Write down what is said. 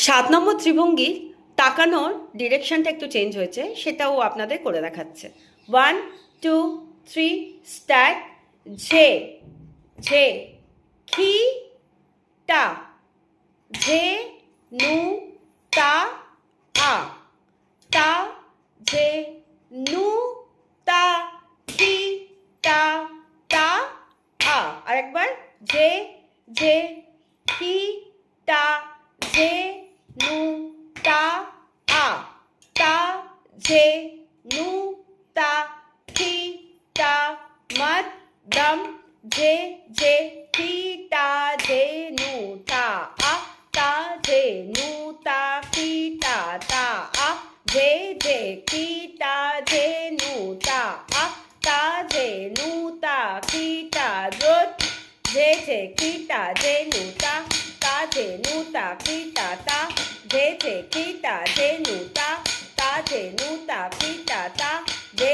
7 নম্বর ত্রিভঙ্গির তাকানোর ডিরেকশনটা একটু চেঞ্জ হয়েছে, সেটাও আপনাদের করে দেখাচ্ছে। 1 2 3 স্টার্ট। ঝে ঝে খি টা, ঝে নু তা আ, তা ঝে নু তা খি টা তা আ। আরেকবার ঝে ঝে খি টা ঝে নু তা আ, তা ঝে নু তা খি টা মধ্যম, ঝে ঝে খি টা ঝে নু তা আ, তা ঝে নু তা খি টা তা আ, ঝে ঝে খি টা ঝে নু তা আ, তা ঝে নু তা খি টা দ্রুত, ঝে ঝে খি টা ঝে নু তা, তা ঝে নু তা খি টা তা, ঝে ঝে খি টা ঝে নু তা, তা ঝে নু তা খি টা তা, ঝে